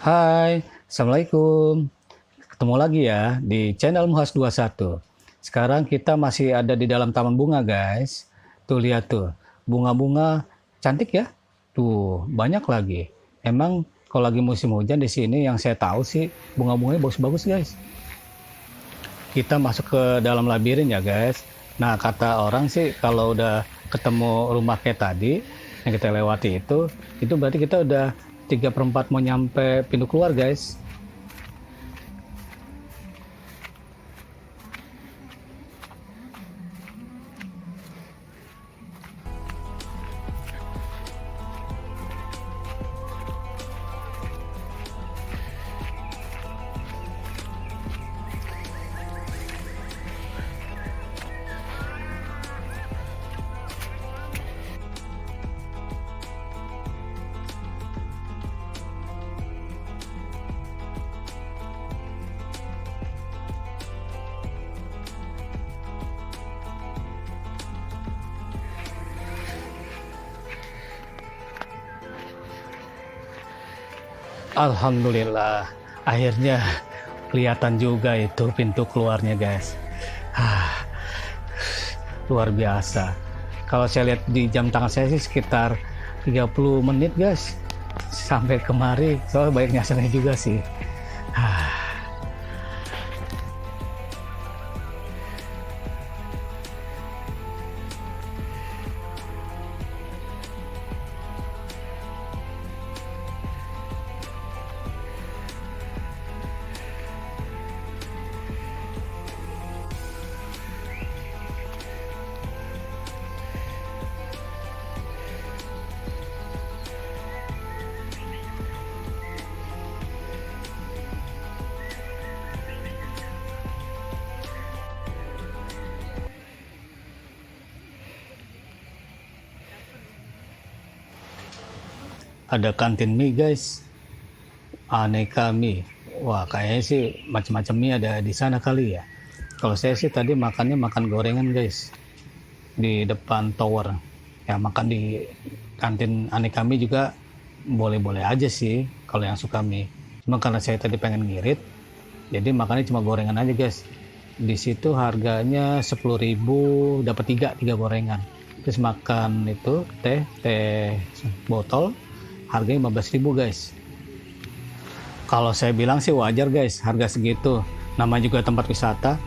Hai, Assalamualaikum. Ketemu lagi ya di channel Muhas21. Sekarang kita masih ada di dalam taman bunga, guys. Tuh lihat tuh, bunga-bunga cantik ya. Tuh, banyak lagi. Emang kalau lagi musim hujan di sini yang saya tahu sih bunga-bunganya bagus-bagus, guys. Kita masuk ke dalam labirin ya, guys. Nah, kata orang sih kalau udah ketemu rumah kayak tadi yang kita lewati itu berarti kita udah 3/4 mau nyampe pintu keluar, guys. Alhamdulillah, akhirnya kelihatan juga itu pintu keluarnya, guys. Ah, luar biasa. Kalau saya lihat di jam tangan saya sih sekitar 30 menit, guys. Sampai kemari, soalnya banyak nyasarnya juga sih. Ah, ada kantin mie, guys. Aneka mie. Wah, kayaknya sih macam-macam mie ada di sana kali ya. Kalau saya sih tadi makannya makan gorengan, guys, di depan tower. Ya, makan di kantin aneka mie juga boleh-boleh aja sih kalau yang suka mie. Cuma karena saya tadi pengen ngirit, jadi makannya cuma gorengan aja, guys. Di situ harganya 10.000 dapat tiga gorengan. Terus makan itu teh botol harganya 15.000, guys. Kalau saya bilang sih wajar, guys, harga segitu. Namanya juga tempat wisata.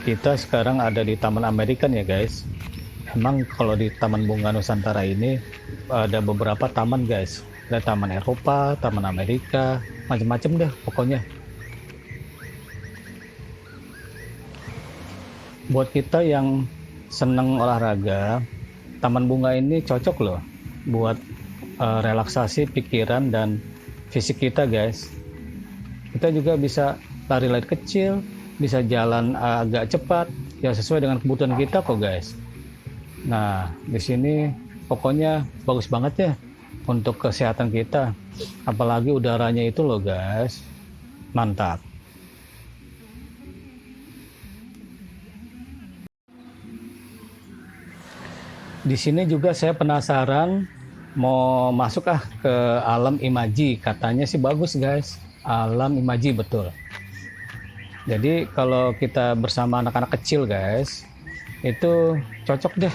Kita sekarang ada di Taman Amerikan ya, guys. Emang kalau di Taman Bunga Nusantara ini ada beberapa taman, guys. Ada Taman Eropa, Taman Amerika, macam-macam deh pokoknya. Buat kita yang seneng olahraga, Taman Bunga ini cocok loh buat relaksasi pikiran dan fisik kita, guys. Kita juga bisa lari-lari kecil, bisa jalan agak cepat, ya sesuai dengan kebutuhan kita kok guys. Nah, di sini pokoknya bagus banget ya untuk kesehatan kita. Apalagi udaranya itu loh guys, mantap. Di sini juga saya penasaran mau masuk ke alam imaji. Katanya sih bagus guys, alam imaji betul. Jadi kalau kita bersama anak-anak kecil guys, itu cocok deh.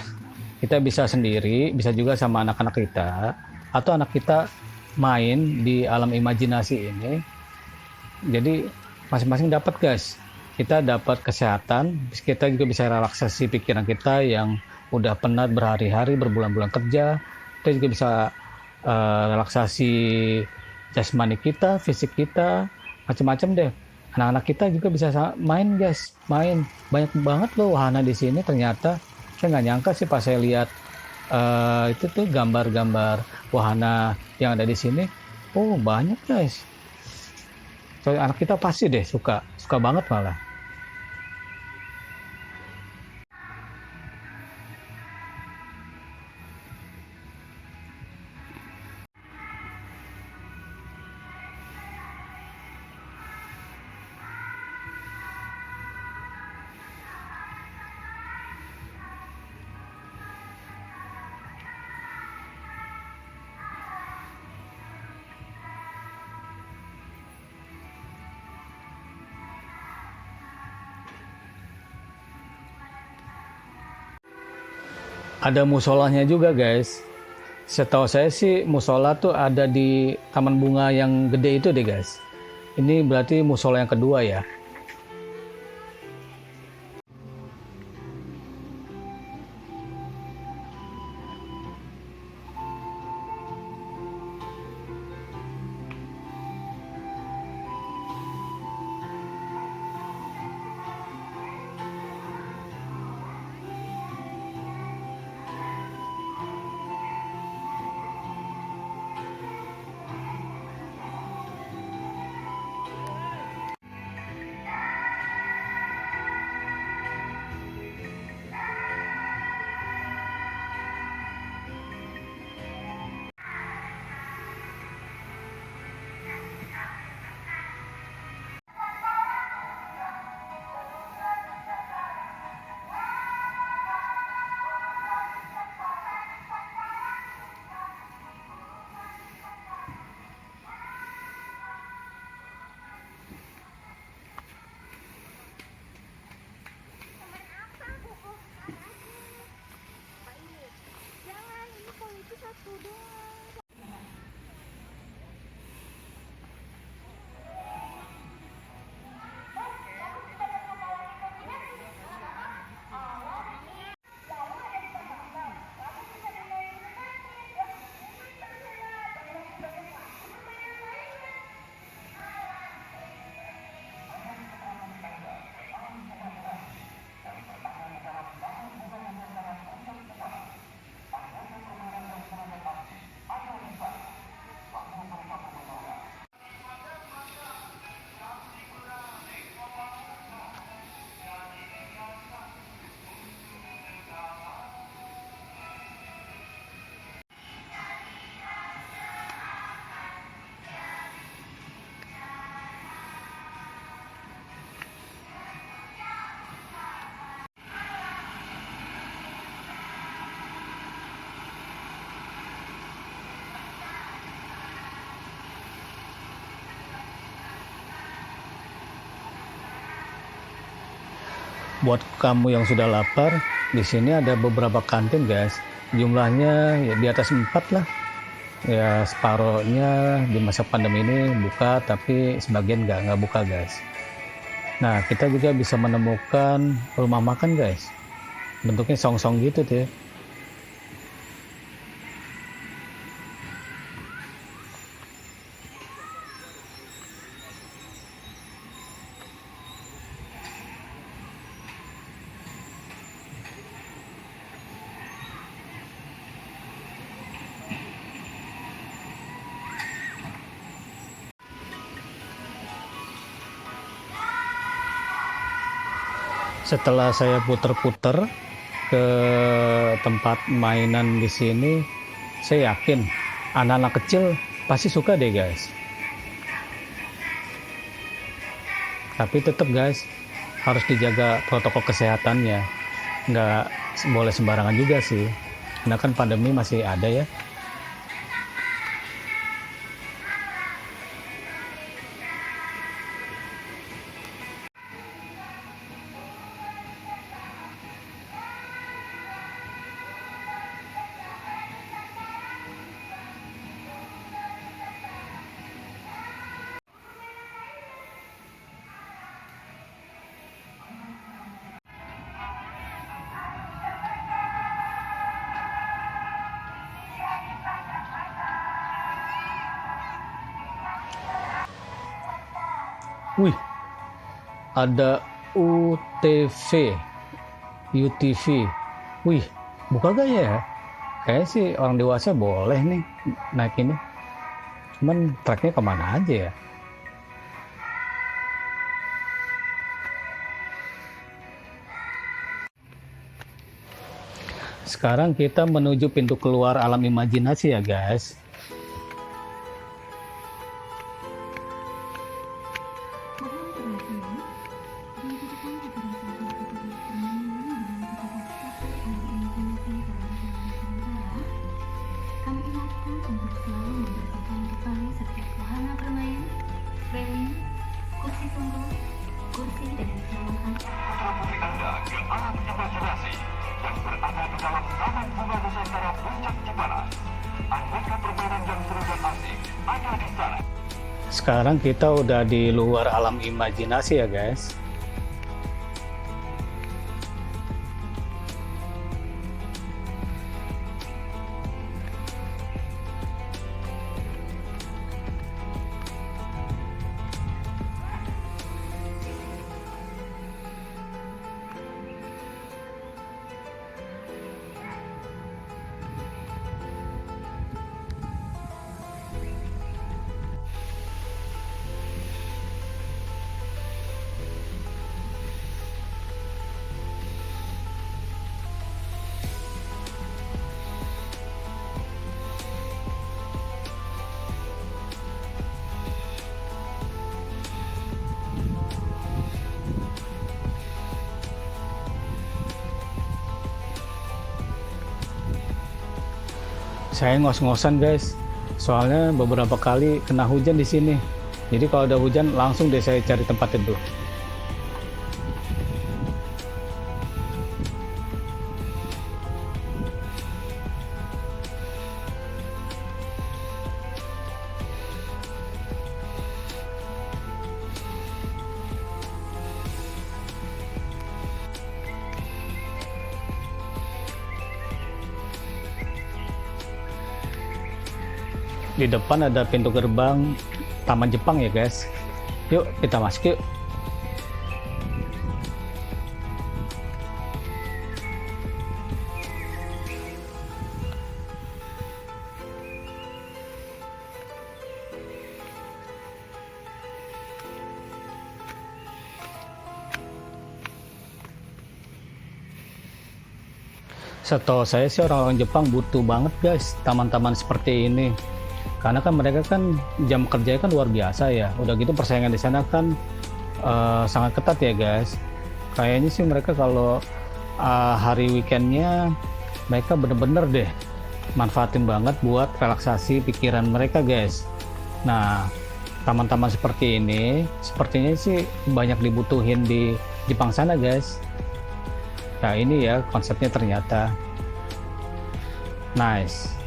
Kita bisa sendiri, bisa juga sama anak-anak kita, atau anak kita main di alam imajinasi ini. Jadi masing-masing dapat guys. Kita dapat kesehatan, kita juga bisa relaksasi pikiran kita yang udah penat berhari-hari, berbulan-bulan kerja. Kita juga bisa relaksasi jasmani kita, fisik kita, macam-macam deh. Anak-anak kita juga bisa main guys, main banyak banget loh wahana di sini. Ternyata saya nggak nyangka sih pas saya lihat itu tuh gambar-gambar wahana yang ada di sini. Oh banyak guys. So, anak kita pasti deh suka banget malah. Ada musolanya juga guys. Setahu saya sih musola tuh ada di taman bunga yang gede itu deh guys. Ini berarti musola yang kedua ya. Buat kamu yang sudah lapar, di sini ada beberapa kantin guys. Jumlahnya ya di atas 4 lah. Ya separohnya di masa pandemi ini buka, tapi sebagian nggak buka guys. Nah kita juga bisa menemukan rumah makan guys. Bentuknya song-song gitu tuh ya. Setelah saya puter-puter ke tempat mainan di sini, saya yakin anak-anak kecil pasti suka deh guys. Tapi tetap guys, harus dijaga protokol kesehatannya. Nggak boleh sembarangan juga sih. Karena kan pandemi masih ada ya. Wih, ada UTV. Wih, buka gak ya? Kayaknya sih orang dewasa boleh nih naik ini. Cuman treknya kemana aja ya? Sekarang kita menuju pintu keluar alam imajinasi ya guys. Sekarang kita udah di luar alam imajinasi ya guys. Saya ngos-ngosan guys, soalnya beberapa kali kena hujan di sini. Jadi kalau ada hujan langsung deh saya cari tempat teduh. Di depan ada pintu gerbang Taman Jepang ya guys. Yuk kita masuk yuk. Setahu saya sih orang-orang Jepang butuh banget guys taman-taman seperti ini. Karena kan mereka kan jam kerjanya kan luar biasa ya. Udah gitu persaingan di sana kan sangat ketat ya guys. Kayaknya sih mereka kalau hari weekendnya mereka bener-bener deh manfaatin banget buat relaksasi pikiran mereka guys. Nah, taman-taman seperti ini sepertinya sih banyak dibutuhin di Jepang sana guys. Nah ini ya konsepnya ternyata nice.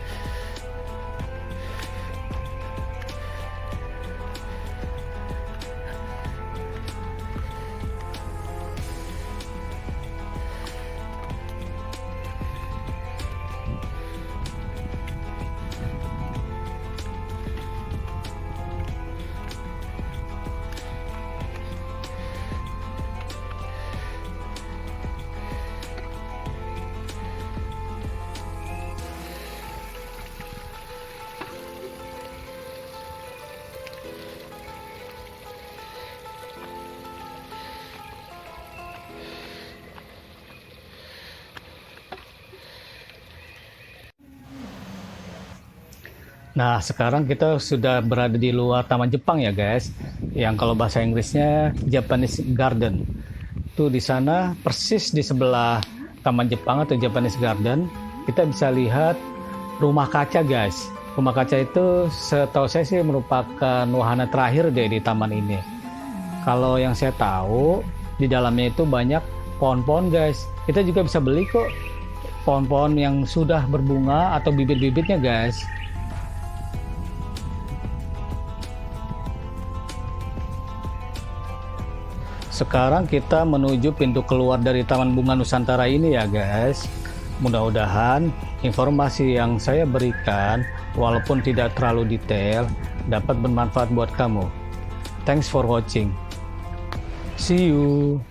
Nah, sekarang kita sudah berada di luar Taman Jepang ya, guys. Yang kalau bahasa Inggrisnya Japanese Garden. Tuh di sana persis di sebelah Taman Jepang atau Japanese Garden, kita bisa lihat rumah kaca, guys. Rumah kaca itu setahu saya sih merupakan wahana terakhir deh di taman ini. Kalau yang saya tahu, di dalamnya itu banyak pohon-pohon, guys. Kita juga bisa beli kok pohon-pohon yang sudah berbunga atau bibit-bibitnya, guys. Sekarang kita menuju pintu keluar dari Taman Bunga Nusantara ini ya, guys. Mudah-mudahan informasi yang saya berikan, walaupun tidak terlalu detail, dapat bermanfaat buat kamu. Thanks for watching. See you.